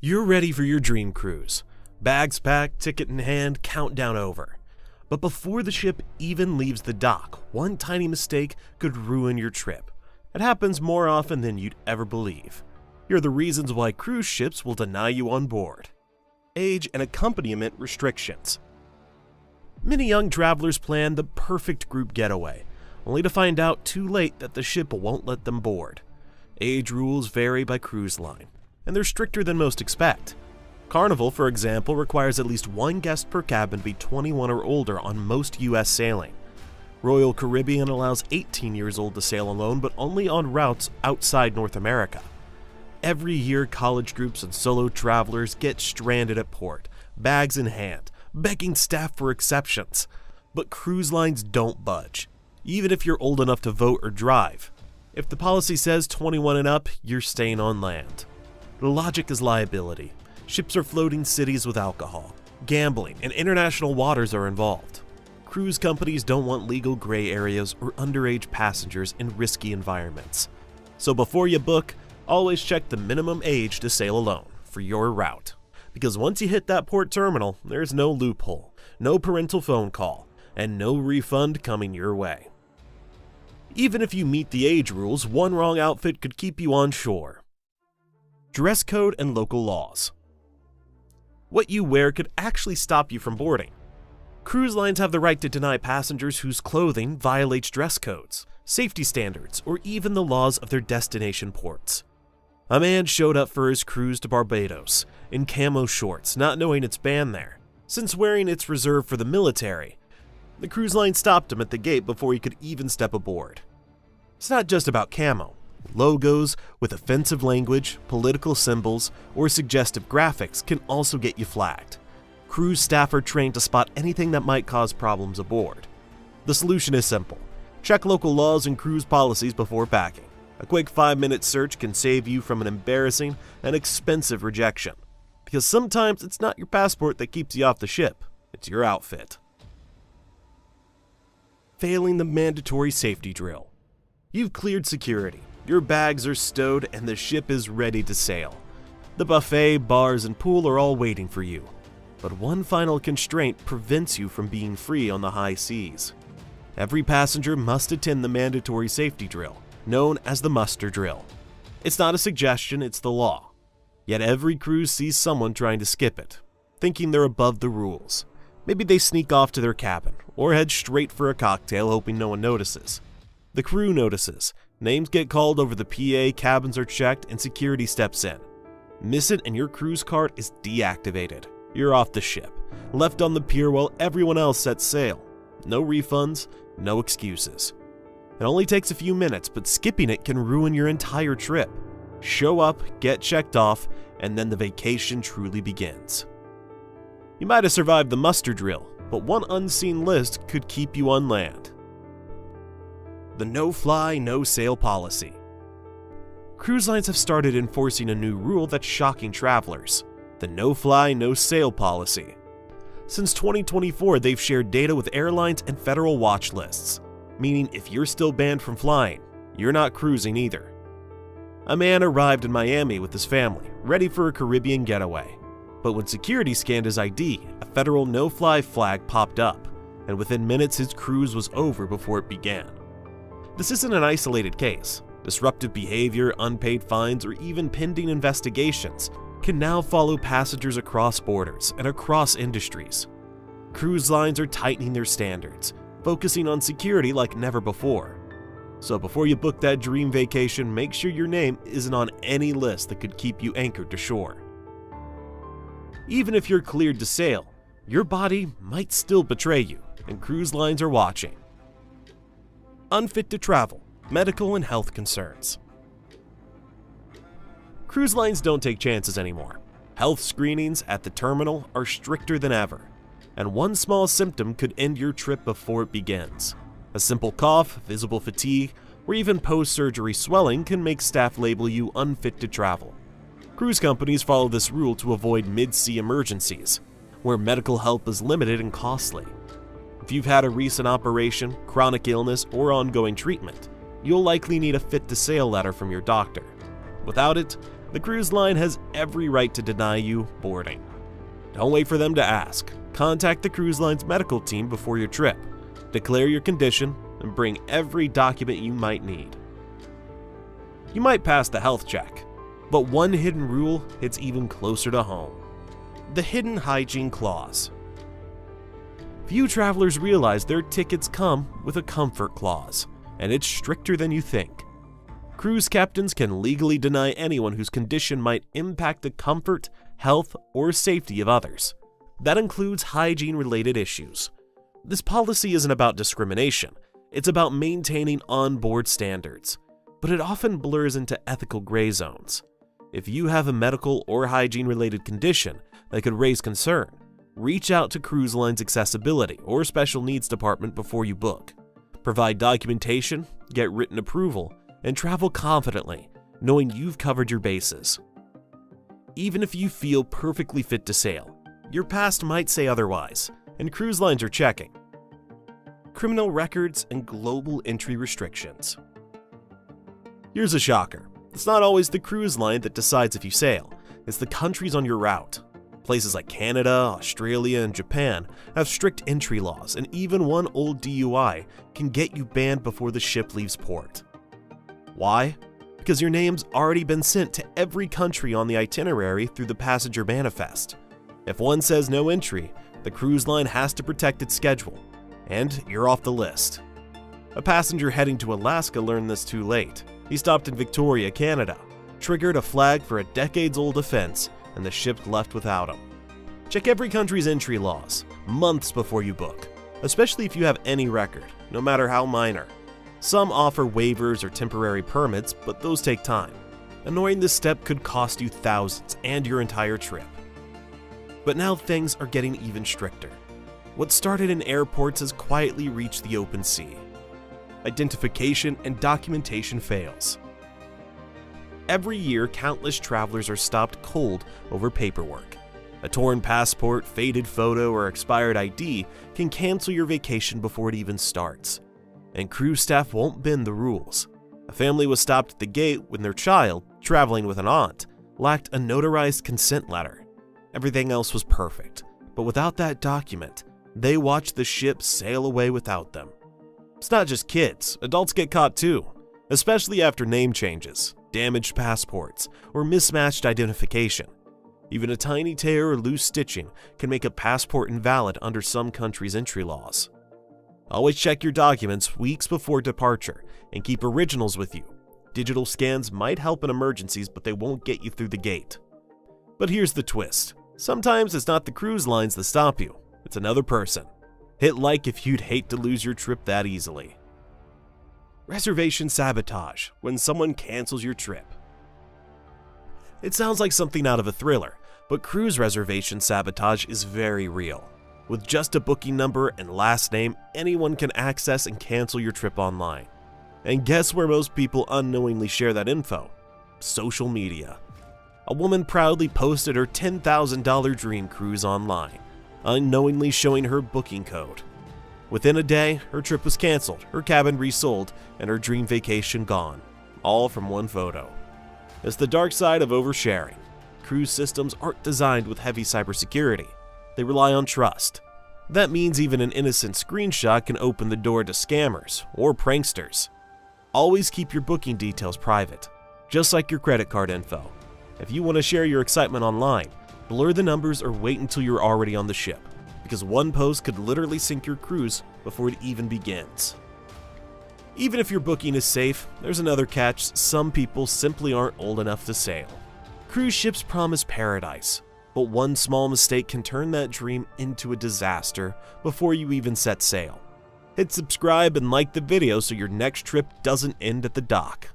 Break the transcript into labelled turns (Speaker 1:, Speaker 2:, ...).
Speaker 1: You're ready for your dream cruise. Bags packed, ticket in hand, countdown over. But before the ship even leaves the dock, one tiny mistake could ruin your trip. It happens more often than you'd ever believe. Here are the reasons why cruise ships will deny you on board. Age and accompaniment restrictions. Many young travelers plan the perfect group getaway, only to find out too late that the ship won't let them board. Age rules vary by cruise line, and they're stricter than most expect. Carnival, for example, requires at least one guest per cabin be 21 or older on most U.S. sailing. Royal Caribbean allows 18 years old to sail alone, but only on routes outside North America. Every year, college groups and solo travelers get stranded at port, bags in hand, begging staff for exceptions. But cruise lines don't budge, even if you're old enough to vote or drive. If the policy says 21 and up, you're staying on land. The logic is liability. Ships are floating cities with alcohol. Gambling and international waters are involved. Cruise companies don't want legal gray areas or underage passengers in risky environments. So before you book, always check the minimum age to sail alone for your route. Because once you hit that port terminal, there's no loophole, no parental phone call, and no refund coming your way. Even if you meet the age rules, one wrong outfit could keep you on shore. Dress code and local laws. What you wear could actually stop you from boarding. Cruise lines have the right to deny passengers whose clothing violates dress codes, safety standards, or even the laws of their destination ports. A man showed up for his cruise to Barbados in camo shorts, not knowing it's banned there, since wearing it's reserved for the military. The cruise line stopped him at the gate before he could even step aboard. It's not just about camo. Logos with offensive language, political symbols, or suggestive graphics can also get you flagged. Cruise staff are trained to spot anything that might cause problems aboard. The solution is simple. Check local laws and cruise policies before packing. A quick 5-minute search can save you from an embarrassing and expensive rejection. Because sometimes it's not your passport that keeps you off the ship, it's your outfit. Failing the mandatory safety drill. You've cleared security. Your bags are stowed and the ship is ready to sail. The buffet, bars, and pool are all waiting for you. But one final constraint prevents you from being free on the high seas. Every passenger must attend the mandatory safety drill, known as the muster drill. It's not a suggestion, it's the law. Yet every cruise sees someone trying to skip it, thinking they're above the rules. Maybe they sneak off to their cabin, or head straight for a cocktail hoping no one notices. The crew notices. Names get called over the PA, cabins are checked, and security steps in. Miss it and your cruise card is deactivated. You're off the ship, left on the pier while everyone else sets sail. No refunds, no excuses. It only takes a few minutes, but skipping it can ruin your entire trip. Show up, get checked off, and then the vacation truly begins. You might have survived the muster drill, but one unseen list could keep you on land. The no-fly, no-sail policy. Cruise lines have started enforcing a new rule that's shocking travelers: the no-fly, no-sail policy. Since 2024, they've shared data with airlines and federal watch lists, meaning if you're still banned from flying, you're not cruising either. A man arrived in Miami with his family, ready for a Caribbean getaway. But when security scanned his ID, a federal no-fly flag popped up, and within minutes his cruise was over before it began. This isn't an isolated case. Disruptive behavior, unpaid fines, or even pending investigations can now follow passengers across borders and across industries. Cruise lines are tightening their standards, focusing on security like never before. So before you book that dream vacation, make sure your name isn't on any list that could keep you anchored to shore. Even if you're cleared to sail, your body might still betray you, and cruise lines are watching. Unfit to travel, medical and health concerns. Cruise lines don't take chances anymore. Health screenings at the terminal are stricter than ever, and one small symptom could end your trip before it begins. A simple cough, visible fatigue, or even post-surgery swelling can make staff label you unfit to travel. Cruise companies follow this rule to avoid mid-sea emergencies, where medical help is limited and costly. If you've had a recent operation, chronic illness, or ongoing treatment, you'll likely need a fit to sail letter from your doctor. Without it, the cruise line has every right to deny you boarding. Don't wait for them to ask. Contact the cruise line's medical team before your trip. Declare your condition and bring every document you might need. You might pass the health check, but one hidden rule hits even closer to home: the hidden hygiene clause. Few travelers realize their tickets come with a comfort clause, and it's stricter than you think. Cruise captains can legally deny anyone whose condition might impact the comfort, health, or safety of others. That includes hygiene-related issues. This policy isn't about discrimination, it's about maintaining onboard standards, but it often blurs into ethical gray zones. If you have a medical or hygiene-related condition that could raise concern, reach out to Cruise Line's accessibility or special needs department before you book. Provide documentation, get written approval, and travel confidently, knowing you've covered your bases. Even if you feel perfectly fit to sail, your past might say otherwise, and cruise lines are checking. Criminal records and global entry restrictions. Here's a shocker. It's not always the cruise line that decides if you sail, it's the countries on your route. Places like Canada, Australia, and Japan have strict entry laws, and even one old DUI can get you banned before the ship leaves port. Why? Because your name's already been sent to every country on the itinerary through the passenger manifest. If one says no entry, the cruise line has to protect its schedule, and you're off the list. A passenger heading to Alaska learned this too late. He stopped in Victoria, Canada, triggered a flag for a decades-old offense, and the ship left without him. Check every country's entry laws months before you book, especially if you have any record, no matter how minor. Some offer waivers or temporary permits, but those take time. Ignoring this step could cost you thousands and your entire trip. But now things are getting even stricter. What started in airports has quietly reached the open sea. Identification and documentation fails. Every year, countless travelers are stopped cold over paperwork. A torn passport, faded photo, or expired ID can cancel your vacation before it even starts. And cruise staff won't bend the rules. A family was stopped at the gate when their child, traveling with an aunt, lacked a notarized consent letter. Everything else was perfect, but without that document, they watched the ship sail away without them. It's not just kids, adults get caught too, especially after name changes, damaged passports, or mismatched identification. Even a tiny tear or loose stitching can make a passport invalid under some countries' entry laws. Always check your documents weeks before departure and keep originals with you. Digital scans might help in emergencies, but they won't get you through the gate. But here's the twist. Sometimes it's not the cruise lines that stop you, it's another person. Hit like if you'd hate to lose your trip that easily. Reservation sabotage, when someone cancels your trip. It sounds like something out of a thriller, but cruise reservation sabotage is very real. With just a booking number and last name, anyone can access and cancel your trip online. And guess where most people unknowingly share that info? Social media. A woman proudly posted her $10,000 dream cruise online, unknowingly showing her booking code. Within a day, her trip was canceled, her cabin resold, and her dream vacation gone, all from one photo. It's the dark side of oversharing. Cruise systems aren't designed with heavy cybersecurity. They rely on trust. That means even an innocent screenshot can open the door to scammers or pranksters. Always keep your booking details private, just like your credit card info. If you want to share your excitement online, blur the numbers or wait until you're already on the ship, because one post could literally sink your cruise before it even begins. Even if your booking is safe, there's another catch: some people simply aren't old enough to sail. Cruise ships promise paradise, but one small mistake can turn that dream into a disaster before you even set sail. Hit subscribe and like the video so your next trip doesn't end at the dock.